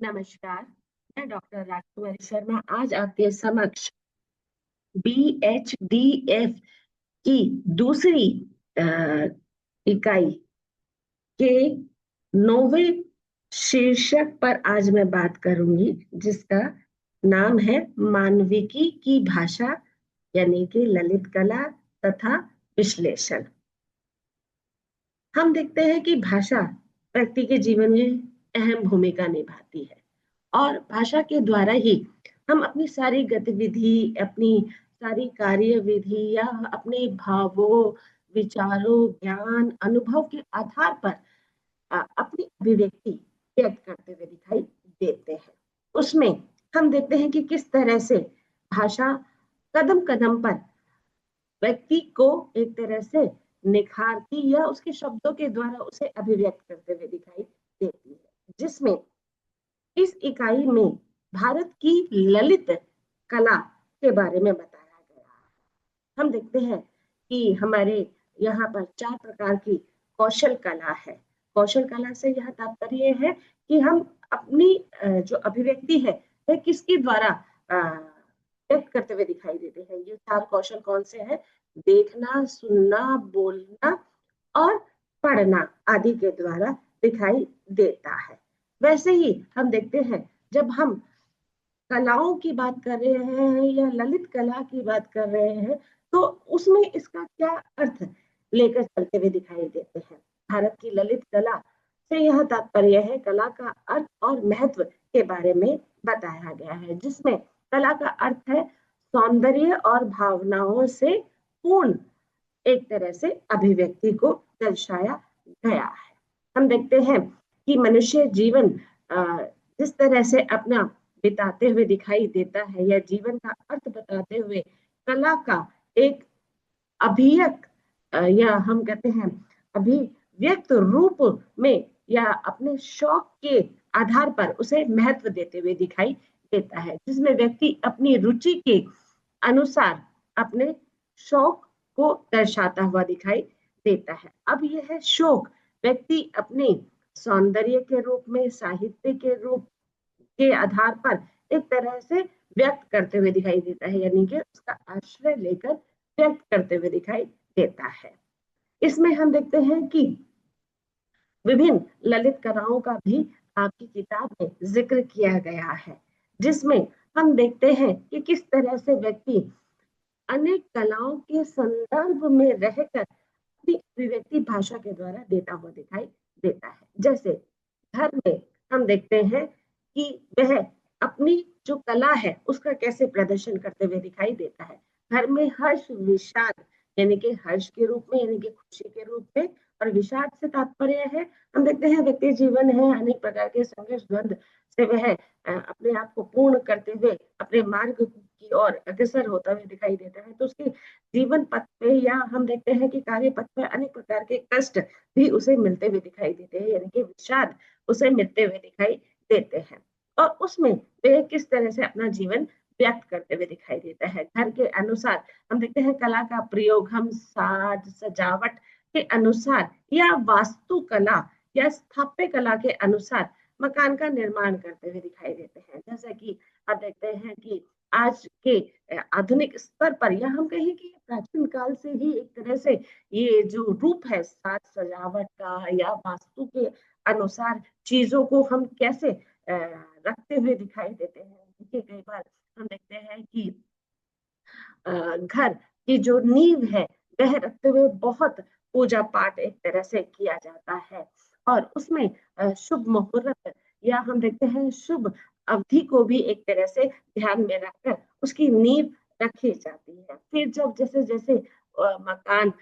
नमस्कार। मैं डॉक्टर राजकुमारी शर्मा आज आपके समक्ष BHDF की दूसरी अ, इकाई के 9वें शीर्षक पर आज मैं बात करूंगी, जिसका नाम है मानविकी की भाषा, यानी कि ललित कला तथा विश्लेषण। हम देखते हैं कि भाषा व्यक्ति के जीवन में अहम भूमिका निभाती है और भाषा के द्वारा ही हम अपनी सारी गतिविधि, अपनी सारी कार्यविधि या अपने भावों, विचारों, ज्ञान, अनुभव के आधार पर अपनी अभिव्यक्ति व्यक्त करते हुए दिखाई देते हैं। उसमें हम देखते हैं कि किस तरह से भाषा कदम कदम पर व्यक्ति को एक तरह से निखारती या उसके शब्दों के द्वारा उसे अभिव्यक्त करते हुए दिखाई देती है, जिसमें इस इकाई में भारत की ललित कला के बारे में बताया गया है। हम देखते हैं कि हमारे यहाँ पर 4 प्रकार की कौशल कला है। कौशल कला से यह तात्पर्य है कि हम अपनी जो अभिव्यक्ति है वह किसके द्वारा व्यक्त करते हुए दिखाई देते हैं। ये 4 कौशल कौन से हैं? देखना, सुनना, बोलना और पढ़ना आदि के द्वारा दिखाई देता है। वैसे ही हम देखते हैं, जब हम कलाओं की बात कर रहे हैं या ललित कला की बात कर रहे हैं, तो उसमें इसका क्या अर्थ लेकर चलते हुए दिखाई देते हैं। भारत की ललित कला से यह तात्पर्य है कला का अर्थ और महत्व के बारे में बताया गया है, जिसमें कला का अर्थ है सौंदर्य और भावनाओं से पूर्ण एक तरह से अभिव्यक्ति को दर्शाया गया है। हम देखते हैं कि मनुष्य जीवन जिस तरह से अपना बिताते हुए दिखाई देता है या जीवन का अर्थ बताते हुए कला का एक अभिव्यक्त या हम कहते हैं अभिव्यक्त रूप में या अपने शौक के आधार पर उसे महत्व देते हुए दिखाई देता है, जिसमें व्यक्ति अपनी रुचि के अनुसार अपने शौक को दर्शाता हुआ दिखाई देता है। अब यह शौक व्यक्ति अपने सौंदर्य के रूप में, साहित्य के रूप के आधार पर एक तरह से व्यक्त करते हुए दिखाई देता है, यानी कि उसका आश्रय लेकर व्यक्त करते हुए दिखाई देता है। इसमें हम देखते हैं कि विभिन्न ललित कलाओं का भी आपकी किताब में जिक्र किया गया है, जिसमें हम देखते हैं कि किस तरह से व्यक्ति अनेक कलाओं के संदर्भ में रहकर अपनी अभिव्यक्ति भाषा के द्वारा देता हुआ दिखाई देता है। जैसे घर में हम देखते हैं कि वह अपनी जो कला है उसका कैसे प्रदर्शन करते हुए दिखाई देता है। घर में हर्ष विषाद, यानी कि हर्ष के रूप में, यानी कि खुशी के रूप में, और विषाद से तात्पर्य है हम देखते हैं व्यक्ति जीवन है अनेक प्रकार के संघर्ष द्वंद से वह अपने आप को पूर्ण करते हुए अपने मार्ग की ओर अग्रसर होता हुआ दिखाई देता है। तो उसके जीवन पथ पे या हम देखते हैं कि कार्य पथ पे अनेक प्रकार के कष्ट भी उसे मिलते हुए दिखाई देते हैं, यानी कि विषाद उसे मिलते हुए दिखाई देते हैं। और उसमें वे किस तरह से अपना जीवन व्यक्त करते हुए दिखाई देता है। घर के अनुसार हम देखते हैं कला का प्रयोग हम साज सजावट के अनुसार या वास्तुकला या स्थापत्य कला के अनुसार मकान का निर्माण करते हुए दिखाई देते हैं। जैसे कि आप देखते हैं कि आज के आधुनिक स्तर पर या हम कहें कि प्राचीन काल से ही एक तरह से ये जो रूप है साज सजावट का या वास्तु के अनुसार चीजों को हम कैसे रखते हुए दिखाई देते हैं। देखिए कई बार हम देखते हैं कि घर की जो नींव है वह रखते हुए बहुत पूजा पाठ एक तरह से किया जाता है, और उसमें शुभ मुहूर्त या हम देखते हैं शुभ अवधि को भी एक तरह से ध्यान में रखकर उसकी नींव रखी जाती है। फिर जब जैसे जैसे मकान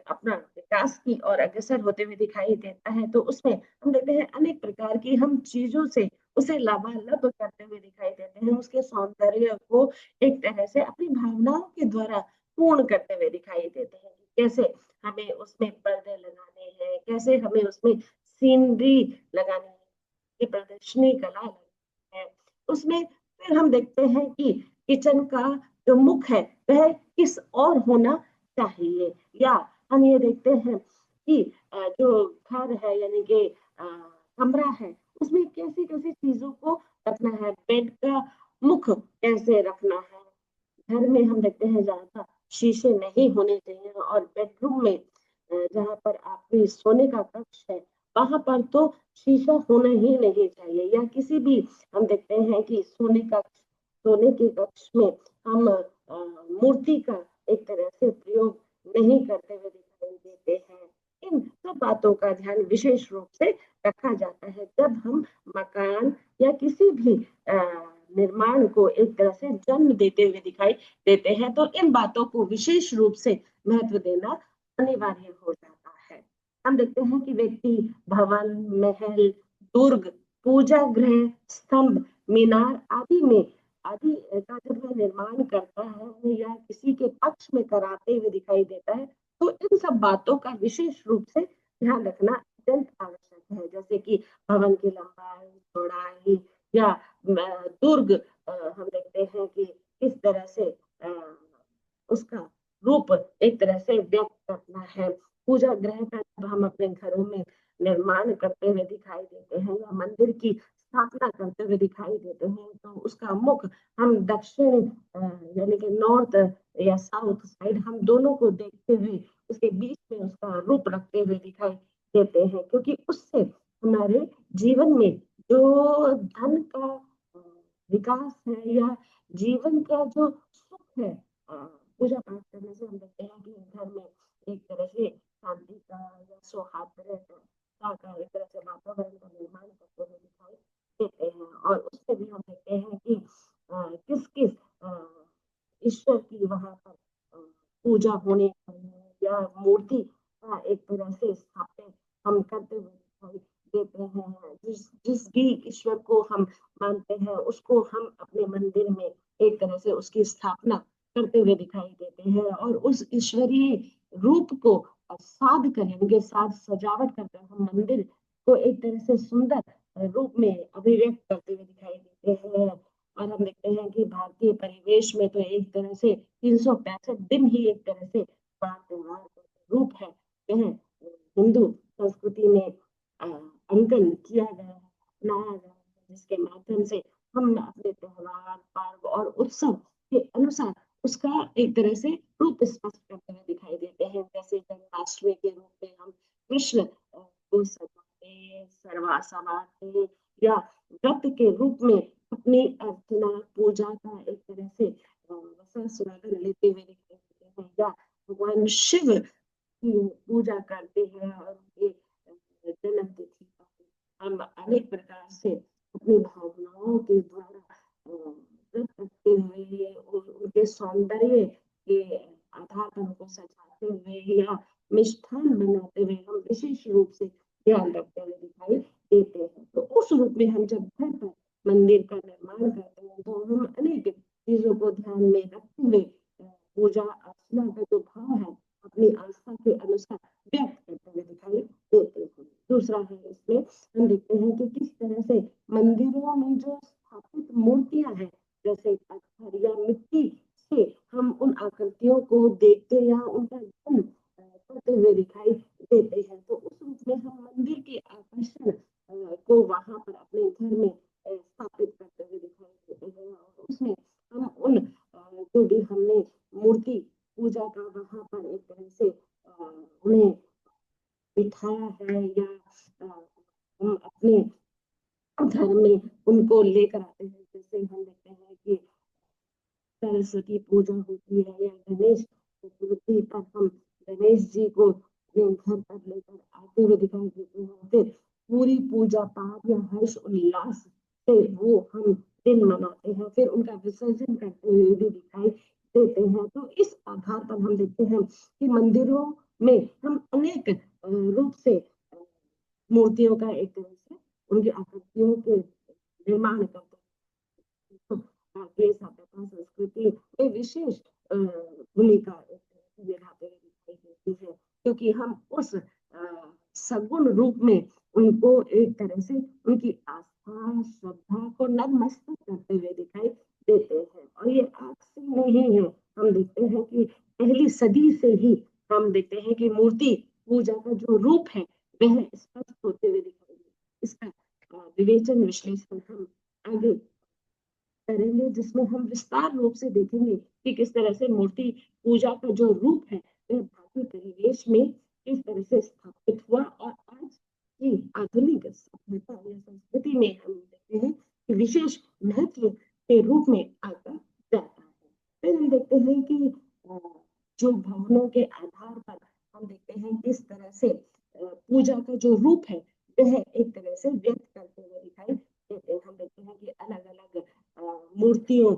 अपना विकास की और अग्रसर होते हुए दिखाई देता है, तो उसमें हम देखते हैं अनेक प्रकार की हम चीजों से उसे लबालब करते हुए दिखाई देते हैं, उसके सौंदर्य को एक तरह से अपनी भावनाओं के द्वारा पूर्ण करते हुए दिखाई देते हैं। कैसे हमें उसमें पर्दे लगाने हैं, कैसे हमें उसमें सीनरी लगानी है, ये प्रदर्शनी कला है। उसमें फिर हम देखते हैं कि किचन का जो मुख है वह किस और होना चाहिए, या हम ये देखते हैं कि जो घर है यानी कि कमरा है उसमें कैसी-कैसी चीज़ों को रखना है, बेड का मुख कैसे रखना है। घर में हम देखते हैं ज़्यादातर शीशे नहीं होने चाहिए और बेडरूम में जहाँ पर आपके सोने का कक्ष है, वहाँ पर तो शीशा होना ही नहीं चाहिए या किसी भी हम देखते हैं कि सोने के कक्ष में हम मूर्ति का एक तरह से प्रयोग नहीं करते हुए दिखाई देते हैं। इन सब बातों का ध्यान विशेष रूप से रखा जाता है जब हम मकान या किसी भी अ, निर्माण को एक तरह से जन्म देते हुए दिखाई देते हैं, तो इन बातों को विशेष रूप से महत्व देना अनिवार्य हो जाता है। हम देखते हैं कि व्यक्ति भवन, महल, दुर्ग, पूजा गृह, स्तंभ, मीनार आदि का जब वह निर्माण करता है या किसी के पक्ष में कराते हुए दिखाई देता है, तो इन सब बातों का विशेष रूप से ध्यान रखना अत्यंत आवश्यक है। जैसे कि भवन की लंबाई, चौड़ाई या दुर्ग हम देखते हैं कि किस तरह से उसका रूप एक तरह से व्यक्त करना है। पूजा गृह का जब हम अपने घरों में निर्माण करते हुए दिखाई देते हैं या मंदिर की स्थापना करते हुए दिखाई देते हैं, तो उसका मुख हम दक्षिण यानी कि नॉर्थ या साउथ साइड हम दोनों को देखते हुए उसके बीच में उसका रूप रखते हुए दिखाई देते हैं, क्योंकि उससे हमारे जीवन में जो धन का विकास है या जीवन का जो सुख है, अ, पूजा पाठ करने से हम देखते हैं कि घर में एक तरह से शांति का या सौहार्द का एक तरह से वातावरण का निर्माण करते हुए दिखाई देते हैं और उससे भी हम देखते हैं कि किस किस ईश्वर की वहाँ पर पूजा होने या मूर्ति का एक तरह से स्थापना हम करते हुए दिखाई देते हैं। जिस भी ईश्वर को हम मानते हैं उसको हम अपने मंदिर में एक तरह से उसकी स्थापना करते हुए दिखाई देते हैं और उस ईश्वरीय रूप को साध कर उनके साथ सजावट करके हम मंदिर को एक तरह से सुंदर रूप में अभिव्यक्त करते हुए दिखाई देते हैं। और हम देखते हैं कि भारतीय परिवेश में तो एक तरह से 365 दिन ही एक तरह से बड़ा त्योहार का रूप है। यह हिंदू संस्कृति में अंकन किया गया है, अपनाया गया है, जिसके माध्यम से हम अपने त्योहार, पर्व और उत्सव के अनुसार उसका एक तरह से रूप स्पष्ट करते हुए दिखाई देते हैं। जैसे जन्माष्टमी के रूप में हम कृष्ण को सजाते, सरवा संवारते या व्रत के रूप में अपनी अर्चना पूजा का एक तरह से रसद सुरागन लेते हुए दिखाई देते हैं या भगवान शिव की पूजा करते हैं और उनके जन्म तिथि पर हम अनेक प्रकार से अपनी भावनाओं के द्वारा व्रत रखते हुए उनके सौंदर्य के आधार पर उनको सजाते हुए या मिष्ठान बनाते हुए हम विशेष रूप से ध्यान रखते हुए दिखाई देते हैं। तो उस रूप में हम जब घर पर मंदिर का निर्माण करते हैं तो हम अनेक चीजों को ध्यान में रखते हुए पूजा अर्चना का जो भाव है अपनी आस्था के अनुसार व्यक्त करते हुए दिखाई देते हैं। दूसरा है इसमें हम देखते हैं कि किस तरह से मंदिरों में जो स्थापित मूर्तियां हैं, जैसे पत्थर या मिट्टी से हम उन आकृतियों को देखते या उनका ध्यान करते हुए दिखाई देते हैं। तो उस रूप में हम मंदिर के आकर्षण को वहां पर अपने घर में स्थापित करते हुए दिखाई देते हैं और उसमें हम उन जो भी हमने मूर्ति पूजा का वहां पर एक तरह से उन्हें बिठाया है या हम अपने घर में उनको लेकर आते हैं। जैसे हम देखते हैं कि सरस्वती पूजा होती है या गणेश चतुर्थी पर हम गणेश जी को अपने घर पर लेकर आते हुए दिखाई देते हैं। फिर पूरी पूजा पाठ या हर्ष उल्लास से वो हम दिन मनाते हैं, फिर उनका विसर्जन करते हुए भी दिखाई देते हैं। तो इस आधार पर हम देखते हैं कि मंदिरों में हम अनेक रूप से मूर्तियों का एक तरह से उनकी आकृतियों के निर्माण करते हैं। भारतीय सभ्यता संस्कृति में विशेष भूमिका निभाते हुए दिखाई देती है, क्योंकि हम उस सगुण रूप में उनको एक तरह से उनकी आस्था श्रद्धा को नतमस्तक करते हुए दिखाई देते हैं और ये आज से नहीं है। हम देखते हैं कि पहली सदी से ही हम देखते हैं कि मूर्ति पूजा का जो रूप है वह स्पष्ट होते हुए दिखाई देता है। इसका विवेचन विश्लेषण हम आगे करेंगे, जिसमें हम विस्तार रूप से देखेंगे कि किस तरह से मूर्ति पूजा का जो रूप है वह भारतीय परिवेश में किस तरह से स्थापित हुआ और आज की आधुनिक सभ्यता या संस्कृति में हम देखते हैं कि विशेष महत्व के रूप में आता जाता है। फिर हम देखते हैं कि जो भवनों के आधार पर हम देखते हैं किस तरह से पूजा का जो रूप है वह एक तरह से व्यक्त करते हुए दिखाई देते हैं। हम देखते हैं कि अलग अलग मूर्तियों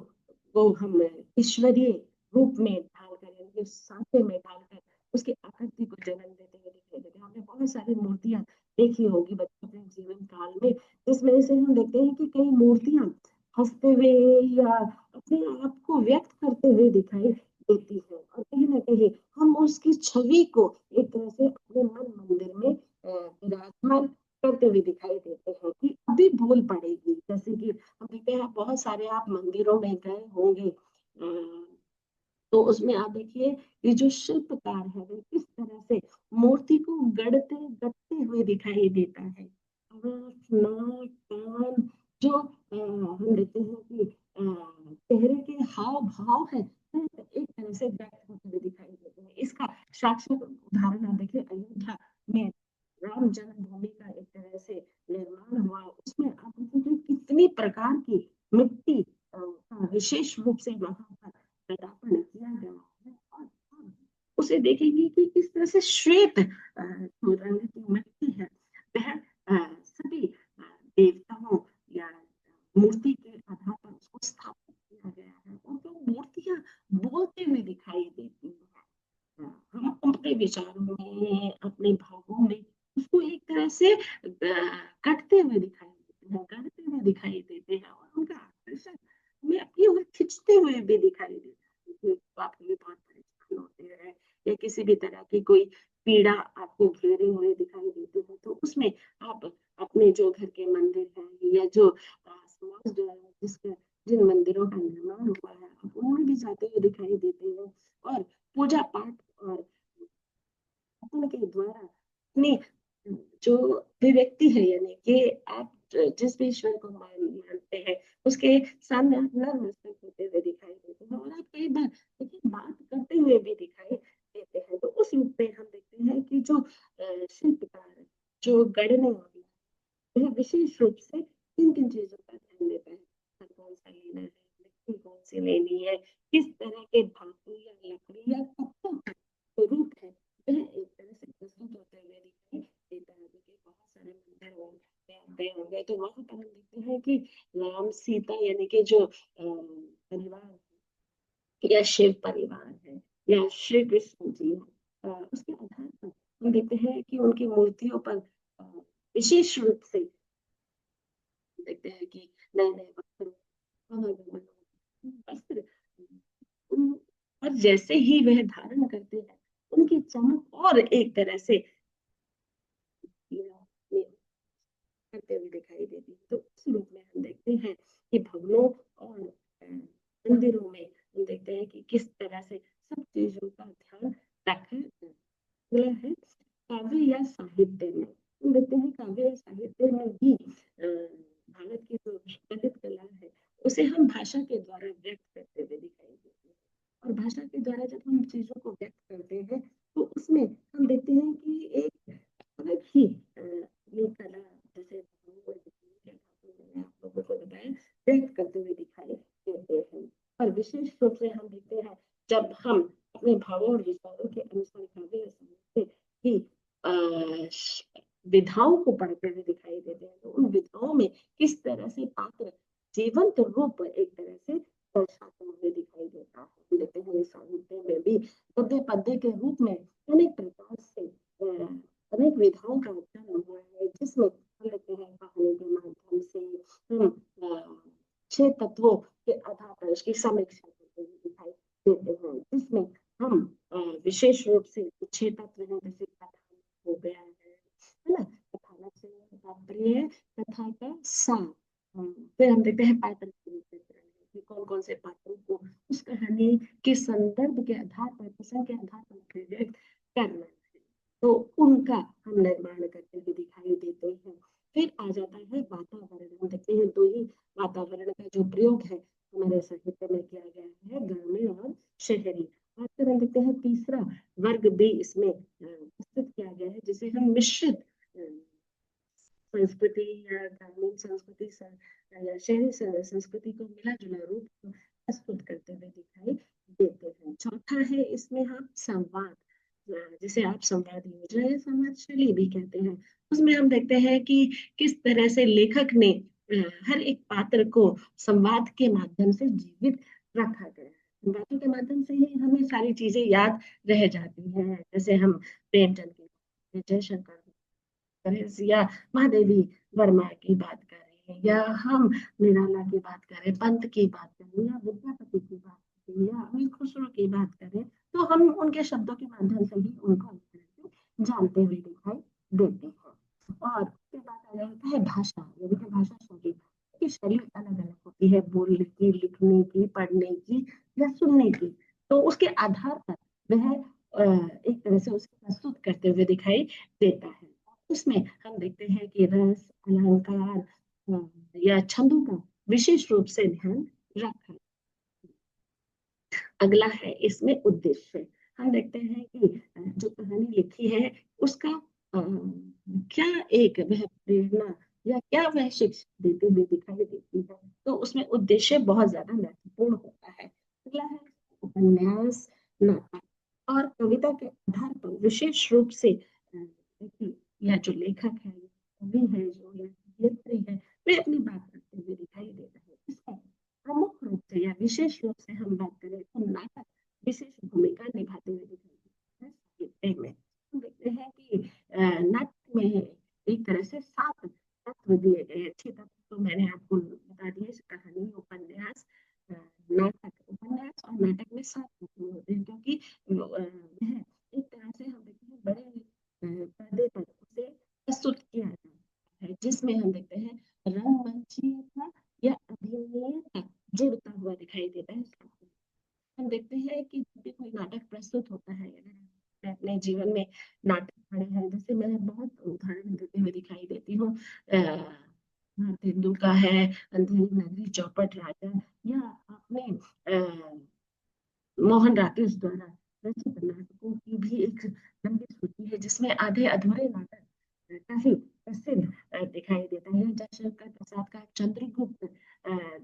को हम ईश्वरीय रूप में ढालकर यानी सांचे में ढालकर उसकी आकृति को जन्म देते हुए दिखाई देते हैं। हमने बहुत सारी मूर्तियां देखी होगी बच्चों के जीवन काल में, जिसमें से हम देखते हैं कि कई मूर्तियां हंसते हुए या अपने आप को व्यक्त करते हुए दिखाई देती है और कहीं ना कहीं हम उसकी छवि को एक तरह से अपने मन मंदिर में विराजमान करते हुए दिखाई देते हैं कि अभी भूल पड़ेगी। जैसे कि हम देखते हैं बहुत सारे आप मंदिरों में गए होंगे, तो उसमें आप देखिए ये जो शिल्पकार है वो किस तरह से मूर्ति को गढ़ते गढ़ते हुए दिखाई देता है। आँख, नाक, कान जो हम देखते हैं कि चेहरे के हाव भाव है वो एक तरह से व्यक्त होते हुए दिखाई देते हैं। इसका साक्षात उदाहरण आप देखिए अयोध्या में राम जन्मभूमि का एक तरह से निर्माण हुआ, उसमें आप देखिए कितनी प्रकार की मिट्टी का विशेष रूप से वहां पर प्रदापण किया गया है और हम उसे देखेंगे कि किस तरह से श्वेत जो रंग की मिट्टी है वह सभी देवताओं या मूर्ति के आधार पर उसको स्थापित किया गया है और जो मूर्तियां बोलते हुए दिखाई देती हैं, हम अपने विचारों में अपने भावों में उसको एक तरह से कटते हुए दिखाई देते हैं, करते हुए दिखाई देते हैं और उनका आकर्षण हमें अपनी ओर खींचते हुए भी दिखाई देता है। तो आप भी बहुत परेशान होते हैं या किसी भी तरह की कोई पीड़ा आपको घेरे हुए दिखाई देती है, तो उसमें आप अपने जो घर के मंदिर हैं या जो समाज द्वारा जिसका जिन मंदिरों का निर्माण हुआ है आप उनमें भी जाते हुए दिखाई देते हैं और पूजा पाठ और उनके द्वारा अपनी जो अभिव्यक्ति है यानी कि आप जिस भी ईश्वर को मानते हैं उसके सामने आप नतमस्तक होते हुए दिखाई देते हैं और आप कई बार देखिए बात करते हुए भी दिखाई देते हैं। तो उस रूप में हम देखते हैं कि जो शिल्पकार जो गढ़ने वाला वह विशेष रूप से किन किन चीजों का ध्यान देता है, पत्थर कौन सा लेना है, मिट्टी कौन सी लेनी है, किस तरह के धातु या लकड़ी या पत्तों का जो रूप है वह एक तरह से प्रस्तुत होते हुए दिखाई देता है। देखिए बहुत सारे मंदिर में आप गए होंगे तो वहां पर हम देखते हैं कि राम सीता यानी कि जो परिवार या शिव परिवार है या श्री कृष्ण जी है, उसके आधार पर हम देखते हैं कि उनकी मूर्तियों पर अ, विशेष रूप से देखते हैं कि नए नए वस्त्र उन और जैसे ही वह धारण करते हैं उनकी चमक और एक तरह से करते हुए दिखाई देती है। तो उस रूप में हम देखते हैं कि भवनों और मंदिरों में हम देखते हैं कि किस तरह से सब चीजों का ध्यान रखा गया है। काव्य या साहित्य में हम देखते हैं काव्य या साहित्य में भी भारत की जो ललित कला है उसे हम भाषा के द्वारा व्यक्त करते हुए दिखाई देते हैं और भाषा के द्वारा जब हम चीजों को व्यक्त करते हैं तो उसमें हम देखते हैं कि एक अलग ही ये कला जैसे मैंने आप लोगों को बताया व्यक्त करते हुए दिखाई देते हैं और विशेष रूप से हम देखते हैं जब हम अपने भावों और विचारों के अनुसार काव्य या साहित्य की विधाओं को पढ़ते हुए दिखाई देते हैं तो उन विधाओं में किस तरह से पात्र जीवंत रूप एक तरह से दर्शाते हुए दिखाई देता है। हम देखते हैं साहित्य में भी गद्य पद्य के रूप में अनेक प्रकार से अनेक विधाओं का जन्म हुआ है जिसमें हम देखते हैं कहानी के माध्यम से हम छह तत्वों के आधार पर उसकी समीक्षा करते हुए दिखाई देते हैं जिसमें हम विशेष रूप से छह तत्व हैं जैसे कथा हो गया है ना, कथानक से तात्पर्य है कथा का सार। फिर हम देखते हैं पात्र कि कौन कौन से पात्रों को उस कहानी के संदर्भ के आधार पर प्रसंग के आधार पर व्यक्त करना है। तो उनका हम निर्माण करते हुए दिखाई देते हैं। फिर आ जाता है वातावरण। हम देखते हैं दो ही वातावरण का जो प्रयोग है हमारे साहित्य में किया गया है, ग्रामीण और शहरी। और फिर हम देखते हैं तीसरा वर्ग भी इसमें प्रस्तुत किया गया है, जिसे हम मिश्रित संस्कृति या ग्रामीण संस्कृति या शहरी संस्कृति को मिला जुला रूप प्रस्तुत करते हुए दिखाई देते हैं। चौथा है इसमें हम संवाद, जिसे आप संवाद योजना या संवाद शैली भी कहते हैं। उसमें हम देखते हैं कि किस तरह से लेखक ने हर एक पात्र को संवाद के माध्यम से जीवित रखा गया है। संवादों के माध्यम से ही हमें सारी चीजें याद रह जाती हैं। जैसे हम प्रेमचंद की, जयशंकर या महादेवी वर्मा की बात करें, या हम निराला की बात करें, पंत की बात करें, या विद्यापति की बात करें, या अमीर खुसरो की बात करें, तो हम उनके शब्दों के माध्यम से ही उनको एक तरह से जानते हुए दिखाई देते हैं। और उसके बाद आ जाता है भाषा, यानी कि भाषा शैली की शैली अलग अलग होती है, बोलने की, लिखने की, पढ़ने की या सुनने की। तो उसके आधार पर वह एक तरह से उसे प्रस्तुत करते हुए दिखाई देता है। उसमें हम देखते हैं कि रस, अलंकार या छंदों का विशेष रूप से ध्यान रखा। अगला है इसमें उद्देश्य। हम देखते हैं कि जो कहानी लिखी है उसका क्या एक वह प्रेरणा या क्या वह शिक्षा देते हुए दिखाई देती है, तो उसमें उद्देश्य बहुत ज्यादा महत्वपूर्ण होता है। अगला है उपन्यास, नाटक और कविता के आधार पर विशेष रूप से या जो लेखक है, कवि है, जो या कवयित्री है, वे अपनी बात करते हुए दिखाई देता है। इसमें प्रमुख रूप से या विशेष रूप से हम बात करें तो नाटक विशेष भूमिका निभाते हुए दिखाई देते हैं साहित्य में। हम देखते हैं कि नाटक में एक तरह से 7 तत्व दिए गए। 6 तत्व तो मैंने आपको बता दिए, कहानी, उपन्यास, नाटक। उपन्यास और नाटक में 7 तत्व होते हैं, क्योंकि वह एक तरह से हम देखते हैं बड़े पर्दे पर उसे प्रस्तुत किया जाता है, जिसमें हम देखते हैं रंगमंचीयता या अभिनयता जुड़ता हुआ दिखाई देता है। हम देखते हैं कि जब भी कोई नाटक प्रस्तुत होता है, मैं अपने जीवन में नाटक पढ़े हैं, जैसे मैं बहुत उदाहरण देते हुए दिखाई देती हूँ। तेंदु का है अंधेरी नगरी, चौपट राजा, या आपने मोहन राकेश द्वारा रचित नाटकों की भी एक लंबी सूची है, जिसमें आधे अधूरे नाटक काफी प्रसिद्ध दिखाई देता है। जयशंकर प्रसाद का चंद्रगुप्त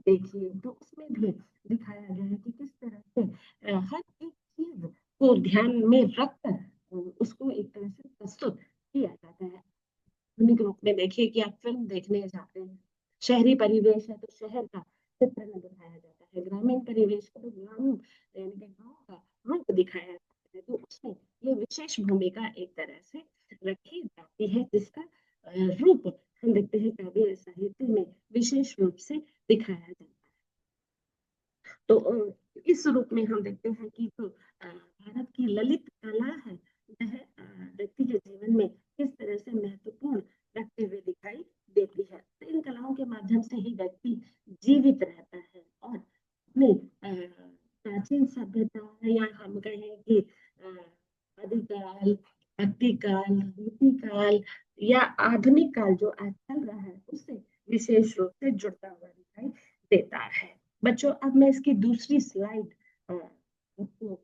देखिए, तो उसमें भी दिखाया गया है कि किस तरह से हर एक चीज को ध्यान में रखकर उसको एक तरह से प्रस्तुत किया जाता है। आधुनिक रूप में देखिए कि आप फिल्म देखने जाते हैं, शहरी परिवेश है तो शहर का चित्रण दिखाया जाता है, ग्रामीण परिवेश है तो ग्रामीण यानी कि गाँव का रूप दिखाया जाता है। तो उसमें ये विशेष भूमिका एक तरह से रखी जाती है, जिसका रूप हम देखते हैं काव्य साहित्य में विशेष रूप से दिखाया जाता है। तो इस रूप में हम देखते हैं कि जो भारत की ललित कला है, वह व्यक्ति के जीवन में किस तरह से महत्वपूर्ण रखते हुए दिखाई देती है। तो इन कलाओं के माध्यम से ही व्यक्ति जीवित रहता है और अपनी प्राचीन सभ्यता, या हम कहें कि आदिकाल, भक्तिकाल, रीतिकाल या आधुनिक काल जो आज चल रहा है, उससे विशेष रूप से जुड़ता हुआ दिखाई देता है। बच्चों, अब मैं इसकी दूसरी स्लाइड आपको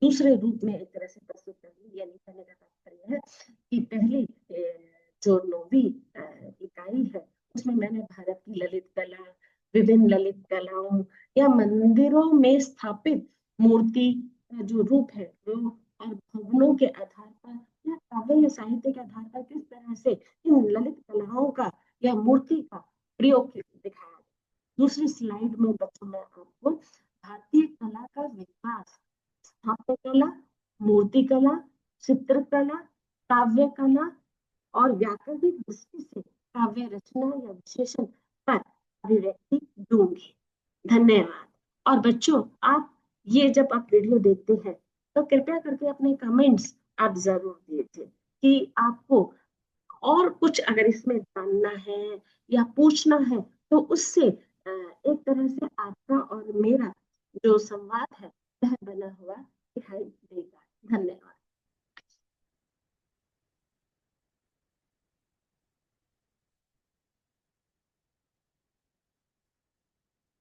दूसरे रूप में एक तरह से प्रस्तुत करूंगी। यानी कहने का तात्पर्य है कि पहली जो 9वीं इकाई है, उसमें मैंने भारत की ललित कला, विभिन्न ललित कलाओं या मंदिरों में स्थापित मूर्ति का जो रूप है वो, और भवनों के आधार पर या काव्य या साहित्य के आधार पर किस तरह से इन ललित कलाओं का या मूर्ति का प्रयोग दिखाया। दूसरी स्लाइड में बच्चों में आपको भारतीय कला का विकास, स्थापत्य कला, मूर्ति कला, चित्रकला, काव्य कला और व्याकरणिक दृष्टि से काव्य रचना या विशेषण पर अभिव्यक्ति दूंगी। धन्यवाद। और बच्चों, आप ये जब आप वीडियो देखते हैं तो कृपया करके अपने कमेंट्स आप जरूर दीजिए कि आपको और कुछ अगर इसमें जानना है या पूछना है, तो उससे एक तरह से आपका और मेरा जो संवाद है वह बना हुआ दिखाई देगा। धन्यवाद।